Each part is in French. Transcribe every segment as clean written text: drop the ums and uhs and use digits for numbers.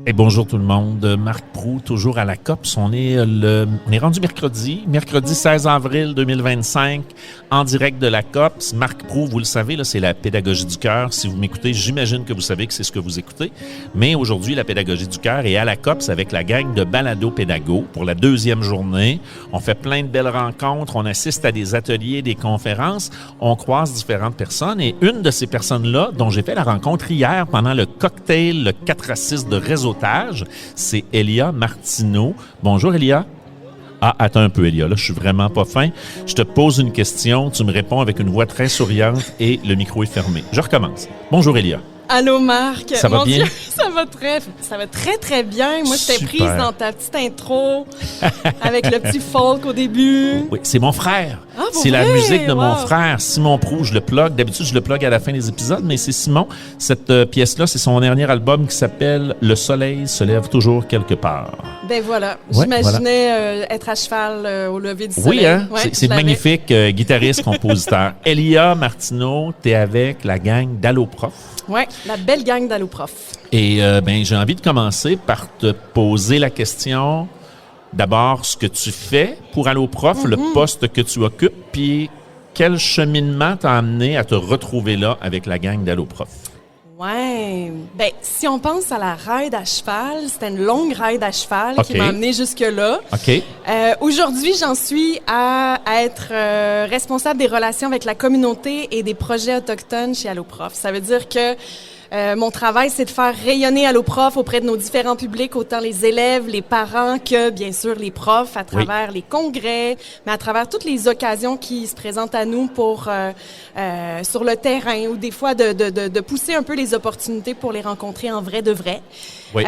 Et bonjour tout le monde, Marc Proulx, toujours à la COPS. On est rendu mercredi 16 avril 2025, en direct de la COPS. Marc Proulx, vous le savez, là, c'est la pédagogie du cœur. Si vous m'écoutez, j'imagine que vous savez que c'est ce que vous écoutez. Mais aujourd'hui, la pédagogie du cœur est à la COPS avec la gang de Balado Pédago pour la deuxième journée. On fait plein de belles rencontres, on assiste à des ateliers, des conférences, on croise différentes personnes. Et une de ces personnes-là, dont j'ai fait la rencontre hier pendant le cocktail, le 4 à 6 de réseautage, c'est Elia Martineau. Bonjour, Elia. Ah, attends un peu, Elia, là, je suis vraiment pas fin. Je te pose une question, tu me réponds avec une voix très souriante et le micro est fermé. Je recommence. Bonjour, Elia. Allô, Marc. Ça va bien? Dieu, ça va très, très bien. Moi, j'étais prise dans ta petite intro avec le petit folk au début. Oui, c'est mon frère. Ah, c'est la musique de mon frère, Simon Proulx. Je le plug. D'habitude, je le plug à la fin des épisodes, mais c'est Simon. Cette pièce-là, c'est son dernier album qui s'appelle « Le soleil se lève toujours quelque part ». Ben voilà. Ouais, j'imaginais être à cheval au lever du soleil. Oui, hein? Ouais, c'est magnifique. Guitariste, compositeur. Elia Martineau, t'es avec la gang d'Alloprof. Oui, la belle gang d'Alloprof. Et j'ai envie de commencer par te poser la question, d'abord, ce que tu fais pour Alloprof, le poste que tu occupes, puis quel cheminement t'a amené à te retrouver là avec la gang d'Alloprof? Ouais. Ben, si on pense à la ride à cheval, c'était une longue ride à cheval qui m'a amené jusque-là. OK. Aujourd'hui, j'en suis à être responsable des relations avec la communauté et des projets autochtones chez Alloprof. Ça veut dire que mon travail, c'est de faire rayonner Alloprof auprès de nos différents publics, autant les élèves, les parents que, bien sûr, les profs, à travers les congrès, mais à travers toutes les occasions qui se présentent à nous pour sur le terrain ou des fois de pousser un peu les opportunités pour les rencontrer en vrai de vrai. Oui.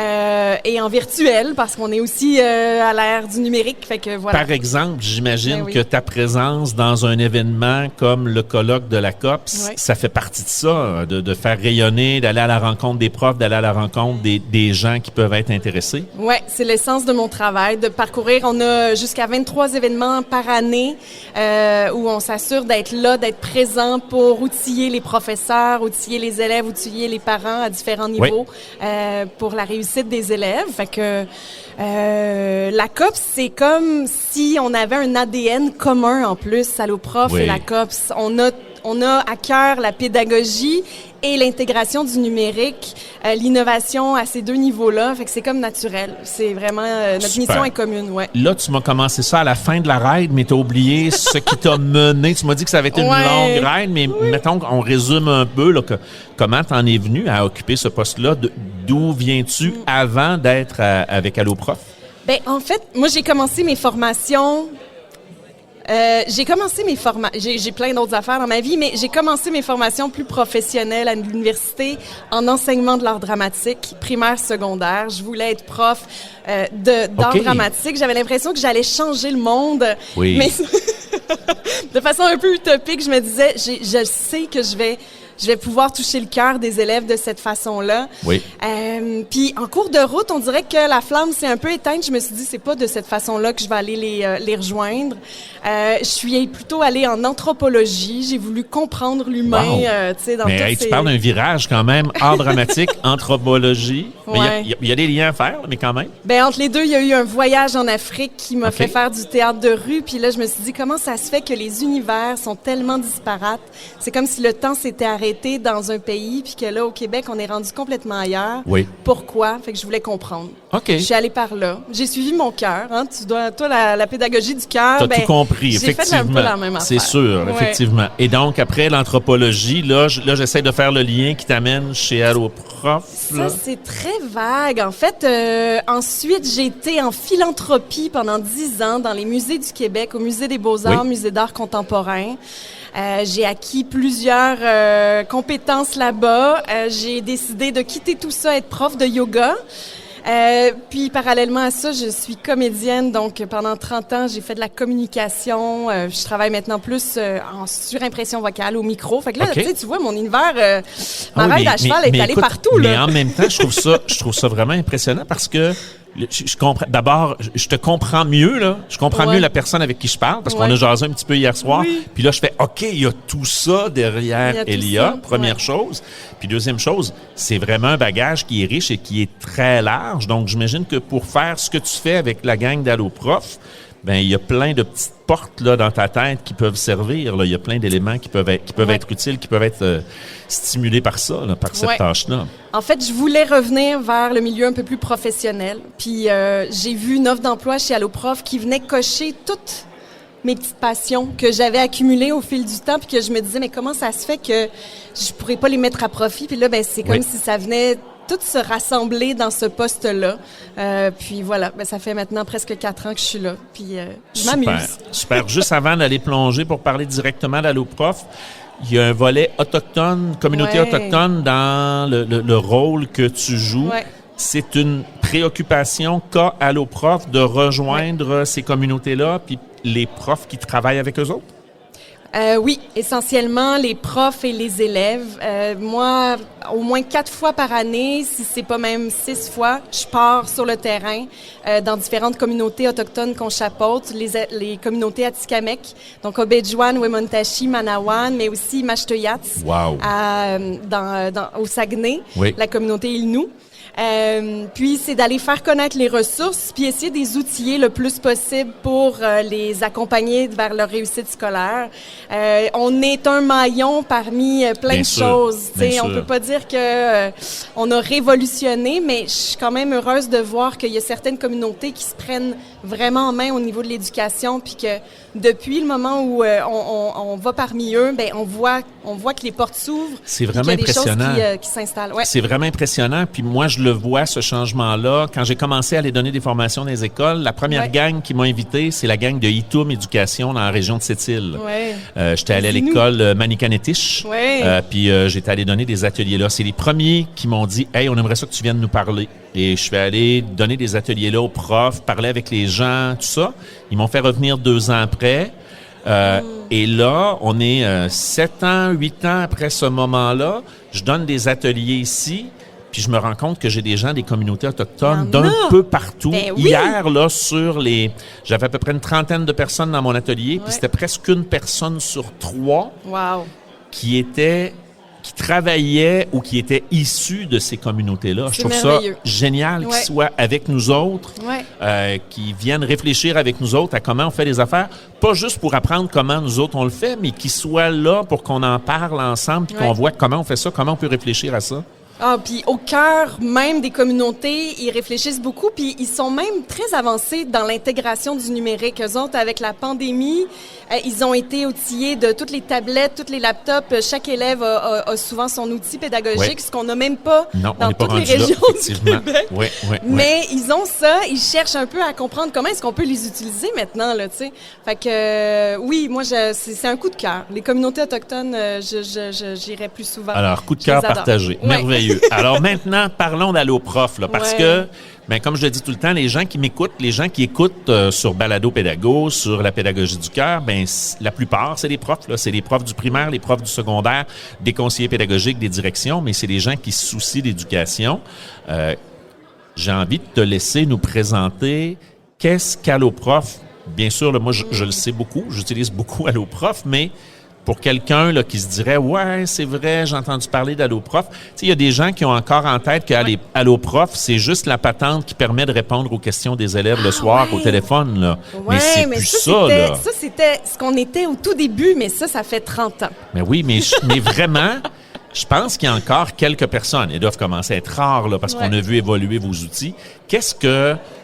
Et en virtuel, parce qu'on est aussi à l'ère du numérique. Fait que voilà. Par exemple, j'imagine que ta présence dans un événement comme le colloque de la COPS, ça fait partie de ça, de faire rayonner, d'aller à la rencontre des profs, d'aller à la rencontre des gens qui peuvent être intéressés. Oui, c'est l'essence de mon travail, de parcourir. On a jusqu'à 23 événements par année où on s'assure d'être là, d'être présent pour outiller les professeurs, outiller les élèves, outiller les parents à différents niveaux pour la réussite des élèves. Fait que la COPS, c'est comme si on avait un ADN commun en plus, Alloprof et la COPS. On a à cœur la pédagogie et l'intégration du numérique, l'innovation à ces deux niveaux-là. Fait que c'est comme naturel. C'est vraiment... notre mission est commune, Là, tu m'as commencé ça à la fin de la ride, mais t'as oublié ce qui t'a mené. Tu m'as dit que ça avait été une longue ride, mais mettons qu'on résume un peu là, comment t'en es venu à occuper ce poste-là. D'où viens-tu avant d'être avec Alloprof? Ben, en fait, moi, j'ai commencé mes formations... j'ai plein d'autres affaires dans ma vie, mais j'ai commencé mes formations plus professionnelles à l'université en enseignement de l'art dramatique, primaire, secondaire. Je voulais être prof d'art dramatique. J'avais l'impression que j'allais changer le monde. Oui. Mais de façon un peu utopique, je me disais, je sais que je vais pouvoir toucher le cœur des élèves de cette façon-là. Oui. Puis en cours de route, on dirait que la flamme s'est un peu éteinte. Je me suis dit, c'est pas de cette façon-là que je vais aller les rejoindre. Je suis plutôt allée en anthropologie. J'ai voulu comprendre l'humain, tu sais, dans toutes tu parles d'un virage quand même, art dramatique, anthropologie. Mais il y a des liens à faire, mais quand même. Ben entre les deux, il y a eu un voyage en Afrique qui m'a fait faire du théâtre de rue. Puis là, je me suis dit, comment ça se fait que les univers sont tellement disparates? C'est comme si le temps s'était arrêté dans un pays, puis que là, au Québec, on est rendu complètement ailleurs. Oui. Pourquoi? Fait que je voulais comprendre. OK. Je suis allée par là. J'ai suivi mon cœur. Hein? Toi, la pédagogie du cœur. T'as tout compris, effectivement. J'ai fait un peu la même affaire. C'est sûr, effectivement. Et donc, après l'anthropologie, là, j'essaie de faire le lien qui t'amène chez Alloprof. Ça, c'est très vague. En fait, ensuite, j'ai été en philanthropie pendant 10 ans dans les musées du Québec, au Musée des Beaux-Arts, Musée d'art contemporain. J'ai acquis plusieurs compétences là-bas. J'ai décidé de quitter tout ça, être prof de yoga. Puis, parallèlement à ça, je suis comédienne. Donc, pendant 30 ans, j'ai fait de la communication. Je travaille maintenant plus en surimpression vocale au micro. Fait que là, tu vois, mon univers, ma ride à cheval est allée partout. Mais en même temps, je trouve ça vraiment impressionnant parce que Je comprends. D'abord, je te comprends mieux, là. Je comprends mieux la personne avec qui je parle, parce qu'on a jasé un petit peu hier soir. Oui. Puis là, je fais, OK, il y a tout ça derrière Elia, première chose. Puis deuxième chose, c'est vraiment un bagage qui est riche et qui est très large. Donc, j'imagine que pour faire ce que tu fais avec la gang d'Alloprof, ben il y a plein de petites portes là dans ta tête qui peuvent servir. Là. Il y a plein d'éléments qui peuvent être utiles, qui peuvent être stimulés par ça, là, par cette tâche-là. En fait, je voulais revenir vers le milieu un peu plus professionnel. Puis j'ai vu une offre d'emploi chez Alloprof qui venait cocher toutes mes petites passions que j'avais accumulées au fil du temps, puis que je me disais, mais comment ça se fait que je pourrais pas les mettre à profit? Puis là, ben c'est comme si ça venait tout se rassembler dans ce poste-là. Puis voilà, ben ça fait maintenant presque 4 ans que je suis là. Puis je m'amuse. Super. Juste avant d'aller plonger pour parler directement d'Alloprof, il y a un volet autochtone, communauté autochtone dans le rôle que tu joues. Ouais. C'est une préoccupation qu'a Alloprof de rejoindre ces communautés-là, puis les profs qui travaillent avec eux autres? Oui, essentiellement les profs et les élèves. Moi, au moins 4 fois par année, si c'est pas même 6 fois, je pars sur le terrain dans différentes communautés autochtones qu'on chapeaute, les communautés Atikamekw, donc Obedjwan, Wemontashi, Manawan, mais aussi Mashteuiats, au Saguenay, la communauté Ilnou. Puis c'est d'aller faire connaître les ressources puis essayer de les outiller le plus possible pour les accompagner vers leur réussite scolaire. On est un maillon parmi plein de choses. On peut pas dire que on a révolutionné, mais je suis quand même heureuse de voir qu'il y a certaines communautés qui se prennent vraiment en main au niveau de l'éducation, puis que depuis le moment où on va parmi eux, ben on voit que les portes s'ouvrent. C'est vraiment impressionnant. Des choses qui s'installent. Ouais. C'est vraiment impressionnant. Puis moi, je le vois, ce changement-là. Quand j'ai commencé à aller donner des formations dans les écoles, la première gang qui m'a invité, c'est la gang de Itoum Éducation dans la région de Sept-Îles. J'étais allé à l'école Manikanetish. Puis j'étais allé donner des ateliers là. C'est les premiers qui m'ont dit « Hey, on aimerait ça que tu viennes nous parler ». Et je suis allé donner des ateliers là aux profs, parler avec les gens, tout ça. Ils m'ont fait revenir 2 ans après. Et là, on est 7 ans, 8 ans après ce moment-là. Je donne des ateliers ici. Puis je me rends compte que j'ai des gens des communautés autochtones d'un peu partout. Ben oui. Hier, là, j'avais à peu près une 30aine de personnes dans mon atelier, puis c'était presque une personne sur 3 qui travaillait ou qui était issue de ces communautés-là. Je trouve merveilleux. Ça génial qu'ils soient avec nous autres, qui viennent réfléchir avec nous autres à comment on fait les affaires, pas juste pour apprendre comment nous autres on le fait, mais qu'ils soient là pour qu'on en parle ensemble, puis qu'on voit comment on fait ça, comment on peut réfléchir à ça. Ah, puis au cœur même des communautés, ils réfléchissent beaucoup, puis ils sont même très avancés dans l'intégration du numérique. Eux autres, avec la pandémie, ils ont été outillés de toutes les tablettes, tous les laptops. Chaque élève a souvent son outil pédagogique, ce qu'on n'a même pas dans toutes les régions du Québec. Mais ils ont ça, ils cherchent un peu à comprendre comment est-ce qu'on peut les utiliser maintenant, là, tu sais. Fait que, oui, moi, c'est un coup de cœur. Les communautés autochtones, j'irais plus souvent. Alors, coup de cœur partagé. Merveilleux. Alors maintenant, parlons d'Alloprof, là, parce que, comme je le dis tout le temps, les gens qui m'écoutent, les gens qui écoutent sur Balado Pédago, sur la pédagogie du cœur, la plupart, c'est des profs, là. C'est les profs du primaire, les profs du secondaire, des conseillers pédagogiques, des directions, mais c'est des gens qui se soucient d'éducation. J'ai envie de te laisser nous présenter qu'est-ce qu'Alloprof. Bien sûr, là, moi, je le sais beaucoup, j'utilise beaucoup Alloprof, mais pour quelqu'un là qui se dirait « Ouais, c'est vrai, j'ai entendu parler d'Alloprof », tu sais, il y a des gens qui ont encore en tête qu'Alloprof, c'est juste la patente qui permet de répondre aux questions des élèves le soir au téléphone, là. Mais c'est plus ça, là. Ça, c'était ce qu'on était au tout début, mais ça fait 30 ans. Mais oui, mais vraiment... Je pense qu'il y a encore quelques personnes, elles doivent commencer à être rares là, parce qu'on a vu évoluer vos outils.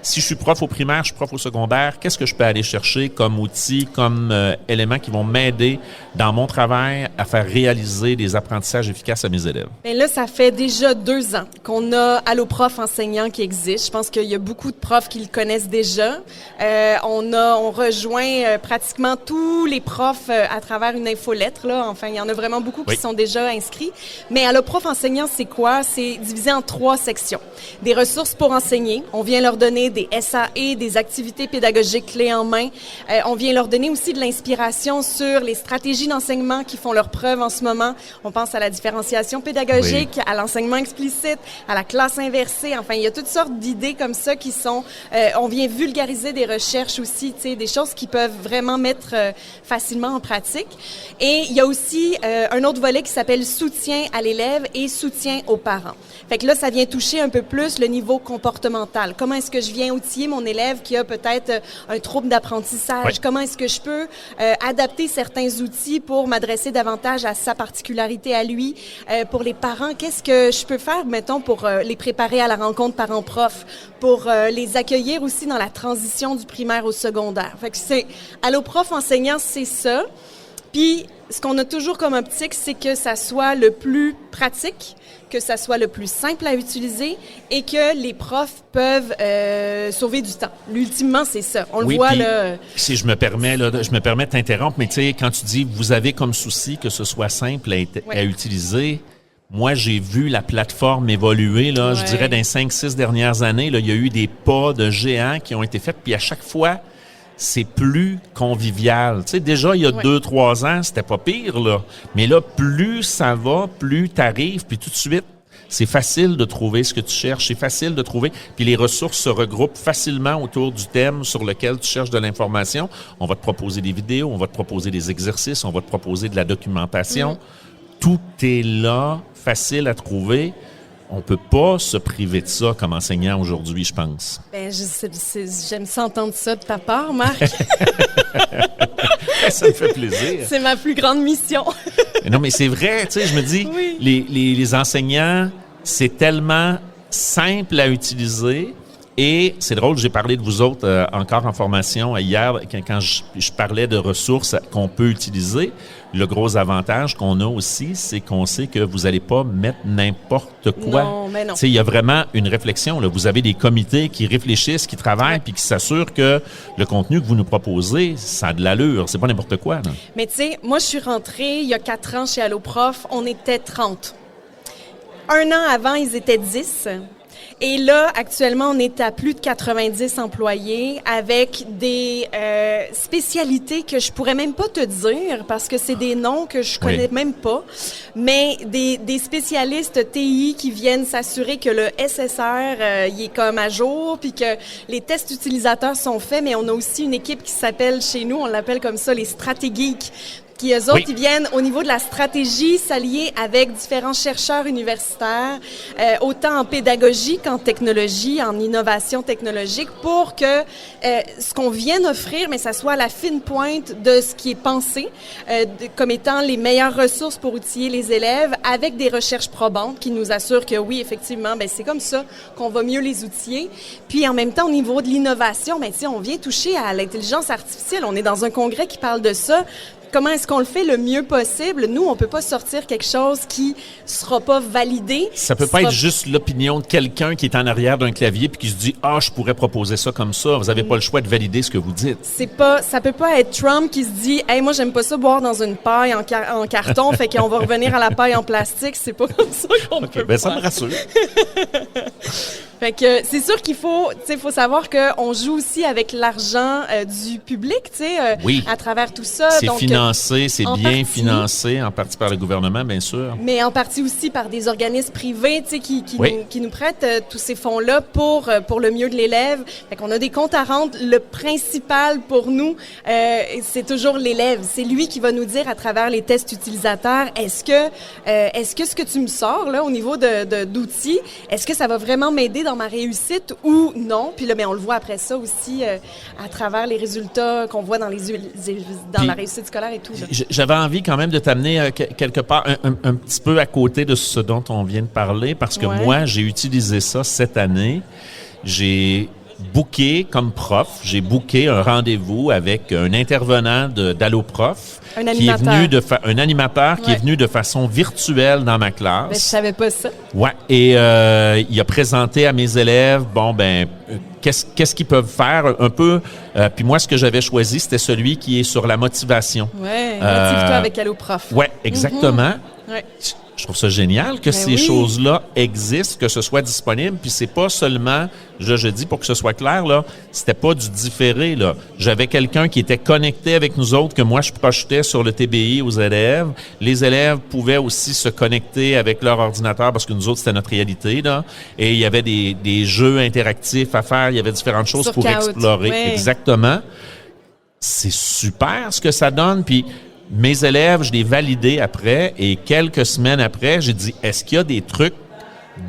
Si je suis prof au primaire, je suis prof au secondaire, qu'est-ce que je peux aller chercher comme outils, comme éléments qui vont m'aider dans mon travail à faire réaliser des apprentissages efficaces à mes élèves? Bien là, ça fait déjà 2 ans qu'on a Alloprof enseignant qui existe. Je pense qu'il y a beaucoup de profs qui le connaissent déjà. On rejoint pratiquement tous les profs à travers une infolettre, là. Enfin, il y en a vraiment beaucoup qui sont déjà inscrits. Mais Alloprof enseignant, c'est quoi? C'est divisé en 3 sections. Des ressources pour enseigner. On vient leur donner des SAE, des activités pédagogiques clés en main. On vient leur donner aussi de l'inspiration sur les stratégies d'enseignement qui font leur preuve en ce moment. On pense à la différenciation pédagogique, à l'enseignement explicite, à la classe inversée. Enfin, il y a toutes sortes d'idées comme ça qui sont... on vient vulgariser des recherches aussi, tu sais, des choses qui peuvent vraiment mettre facilement en pratique. Et il y a aussi un autre volet qui s'appelle soutien à l'élève et soutien aux parents. Fait que là, ça vient toucher un peu plus le niveau comportemental. Comment est-ce que je viens outiller mon élève qui a peut-être un trouble d'apprentissage? Oui. Comment est-ce que je peux adapter certains outils pour m'adresser davantage à sa particularité à lui? Pour les parents, qu'est-ce que je peux faire, mettons, pour les préparer à la rencontre parents-prof, pour les accueillir aussi dans la transition du primaire au secondaire? Fait que c'est Allo Prof enseignant, c'est ça. Puis, ce qu'on a toujours comme optique, c'est que ça soit le plus pratique, que ça soit le plus simple à utiliser et que les profs peuvent sauver du temps. Ultimement, c'est ça. On le voit là. Si je me permets de t'interrompre, mais tu sais, quand tu dis vous avez comme souci que ce soit simple à utiliser, moi, j'ai vu la plateforme évoluer, là, je dirais, dans les 5-6 dernières années. Là, il y a eu des pas de géants qui ont été faits, puis à chaque fois, c'est plus convivial. Tu sais, déjà, il y a 2-3 ans, c'était pas pire, là. Mais là, plus ça va, plus t'arrives, puis tout de suite, c'est facile de trouver ce que tu cherches, c'est facile de trouver, puis les ressources se regroupent facilement autour du thème sur lequel tu cherches de l'information. On va te proposer des vidéos, on va te proposer des exercices, on va te proposer de la documentation. Tout est là, facile à trouver. On peut pas se priver de ça comme enseignant aujourd'hui, je pense. Ben, j'aime ça entendre ça de ta part, Marc. Ça me fait plaisir. C'est ma plus grande mission. Non, mais c'est vrai, tu sais, je me dis, les enseignants, c'est tellement simple à utiliser. Et c'est drôle, j'ai parlé de vous autres encore en formation hier, quand je parlais de ressources qu'on peut utiliser. Le gros avantage qu'on a aussi, c'est qu'on sait que vous n'allez pas mettre n'importe quoi. Non, mais non. Tu sais, il y a vraiment une réflexion, là. Vous avez des comités qui réfléchissent, qui travaillent, puis qui s'assurent que le contenu que vous nous proposez, ça a de l'allure. C'est pas n'importe quoi, là. Mais tu sais, moi, je suis rentrée il y a 4 ans chez Allo Prof. On était 30. 1 an avant, ils étaient 10. Et là, actuellement, on est à plus de 90 employés avec des spécialités que je pourrais même pas te dire parce que c'est des noms que je connais même pas, mais des spécialistes TI qui viennent s'assurer que le SSR, il est comme à jour, puis que les tests utilisateurs sont faits, mais on a aussi une équipe qui s'appelle chez nous, on l'appelle comme ça, les stratégiques. Qui, eux autres, ils viennent au niveau de la stratégie s'allier avec différents chercheurs universitaires, autant en pédagogie qu'en technologie, en innovation technologique, pour que ce qu'on vient offrir, mais ça soit à la fine pointe de ce qui est pensé comme étant les meilleures ressources pour outiller les élèves, avec des recherches probantes qui nous assurent que oui, effectivement, ben c'est comme ça qu'on va mieux les outiller. Puis en même temps, au niveau de l'innovation, ben on vient toucher à l'intelligence artificielle. On est dans un congrès qui parle de ça. Comment est-ce qu'on le fait le mieux possible? Nous, on peut pas sortir quelque chose qui sera pas validé. Ça peut pas être juste l'opinion de quelqu'un qui est en arrière d'un clavier puis qui se dit « Ah, je pourrais proposer ça comme ça. » Vous avez pas le choix de valider ce que vous dites. Ça peut pas être Trump qui se dit « Hey, moi, j'aime pas ça boire dans une paille en carton, fait qu'on va revenir à la paille en plastique. » C'est pas comme ça qu'on peut faire. Ça me rassure. Fait que c'est sûr qu'il faut savoir qu'on joue aussi avec l'argent du public, à travers tout ça. C'est financé, c'est bien financé, en partie par le gouvernement, bien sûr. Mais en partie aussi par des organismes privés, qui nous prêtent tous ces fonds-là pour le mieux de l'élève. Fait qu'on a des comptes à rendre. Le principal pour nous, c'est toujours l'élève. C'est lui qui va nous dire à travers les tests utilisateurs, est-ce que ce que tu me sors là au niveau d'outils, est-ce que ça va vraiment m'aider dans ma réussite ou non? Puis là, on le voit après ça aussi à travers les résultats qu'on voit dans la réussite scolaire et tout. Là. J'avais envie quand même de t'amener quelque part un petit peu à côté de ce dont on vient de parler parce que moi, j'ai utilisé ça cette année. J'ai booké comme prof, j'ai booké un rendez-vous avec un intervenant d'Allo Prof. Un animateur. Un animateur qui est venu de façon virtuelle dans ma classe. Je savais pas ça. Ouais. Et il a présenté à mes élèves, qu'est-ce qu'ils peuvent faire un peu. Puis moi, ce que j'avais choisi, c'était celui qui est sur la motivation. Ouais. Motive-toi avec Allo Prof. Ouais, exactement. Ouais. Je trouve ça génial que ces choses-là existent, que ce soit disponible. Puis c'est pas seulement, je dis pour que ce soit clair, là, c'était pas du différé, là. J'avais quelqu'un qui était connecté avec nous autres, que moi je projetais sur le TBI aux élèves. Les élèves pouvaient aussi se connecter avec leur ordinateur parce que nous autres, c'était notre réalité, là. Et il y avait des jeux interactifs à faire, il y avait différentes choses sur pour Kahoot. explorer. Ouais. Exactement. C'est super ce que ça donne. Puis mes élèves, je les validais après et quelques semaines après, j'ai dit, est-ce qu'il y a des trucs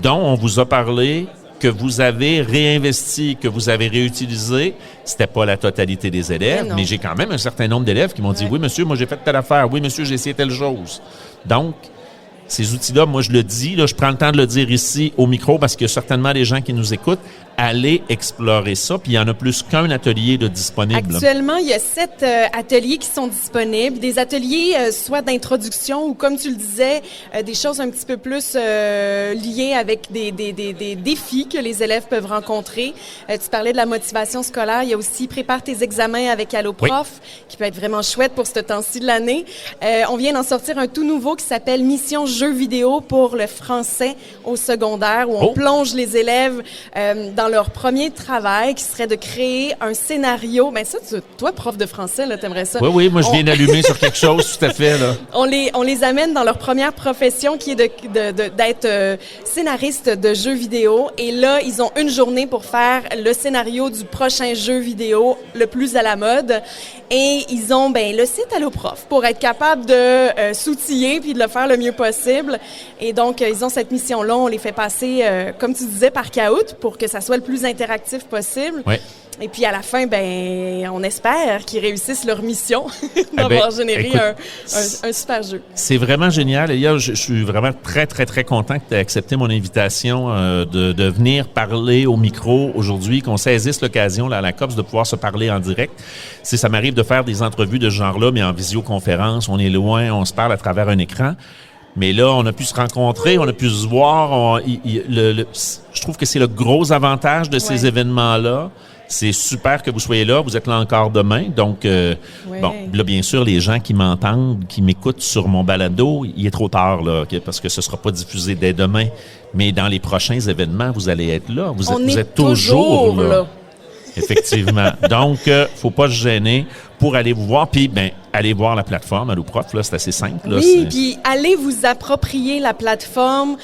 dont on vous a parlé, que vous avez réinvesti, que vous avez réutilisé? C'était pas la totalité des élèves, mais j'ai quand même un certain nombre d'élèves qui m'ont dit, oui, monsieur, moi, j'ai fait telle affaire. Oui, monsieur, j'ai essayé telle chose. Donc, ces outils-là, moi, je le dis, là, je prends le temps de le dire ici au micro parce qu'il y a certainement des gens qui nous écoutent. Allez explorer ça, puis il y en a plus qu'un atelier de disponible. Actuellement, il y a 7 ateliers qui sont disponibles. Des ateliers soit d'introduction ou, comme tu le disais, des choses un petit peu plus liées avec des défis que les élèves peuvent rencontrer. Tu parlais de la motivation scolaire. Il y a aussi Prépare tes examens avec Alloprof, qui peut être vraiment chouette pour ce temps-ci de l'année. On vient d'en sortir un tout nouveau qui s'appelle Mission Jeux vidéo pour le français au secondaire, où on plonge les élèves dans leur premier travail, qui serait de créer un scénario. Ben ça, toi, prof de français, là, t'aimerais ça. Oui, moi, je viens d'allumer sur quelque chose, tout à fait, là. On les amène dans leur première profession, qui est d'être scénariste de jeux vidéo. Et là, ils ont une journée pour faire le scénario du prochain jeu vidéo le plus à la mode. Et ils ont, le site Alloprof pour être capable de s'outiller puis de le faire le mieux possible. Et donc, ils ont cette mission-là. On les fait passer, comme tu disais, par Kahoot pour que ça soit le plus interactif possible. Oui. Et puis, à la fin, on espère qu'ils réussissent leur mission d'avoir généré un super jeu. C'est vraiment génial. Elia, je suis vraiment très, très, très content que tu aies accepté mon invitation de venir parler au micro aujourd'hui, qu'on saisisse l'occasion là, à la COPS de pouvoir se parler en direct. Ça m'arrive de faire des entrevues de ce genre-là, mais en visioconférence. On est loin, on se parle à travers un écran. Mais là, on a pu se rencontrer, on a pu se voir. Je trouve que c'est le gros avantage de ces événements-là. C'est super que vous soyez là. Vous êtes là encore demain. Donc, bon, là, bien sûr, les gens qui m'entendent, qui m'écoutent sur mon balado, il est trop tard, là, parce que ce sera pas diffusé dès demain. Mais dans les prochains événements, vous allez être là. Vous êtes toujours là. Effectivement. Donc, faut pas se gêner pour aller vous voir. Puis, allez voir la plateforme Alloprof, là, c'est assez simple. Là, oui, puis allez vous approprier la plateforme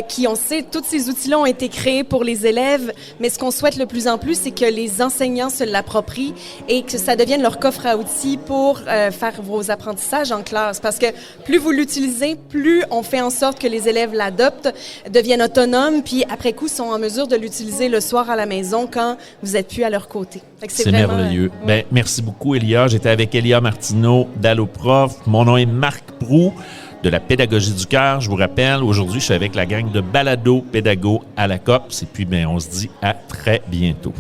qui, on sait, tous ces outils-là ont été créés pour les élèves, mais ce qu'on souhaite le plus en plus, c'est que les enseignants se l'approprient et que ça devienne leur coffre à outils pour faire vos apprentissages en classe. Parce que plus vous l'utilisez, plus on fait en sorte que les élèves l'adoptent, deviennent autonomes, puis après coup, sont en mesure de l'utiliser le soir à la maison quand vous n'êtes plus à leur côté. C'est vraiment merveilleux. Merci beaucoup, Elia. J'étais avec Elia Martineau d'Alloprof. Mon nom est Marc Proulx de la Pédagogie du cœur. Je vous rappelle, aujourd'hui, je suis avec la gang de Balado Pédago à la COPS. Et puis, on se dit à très bientôt.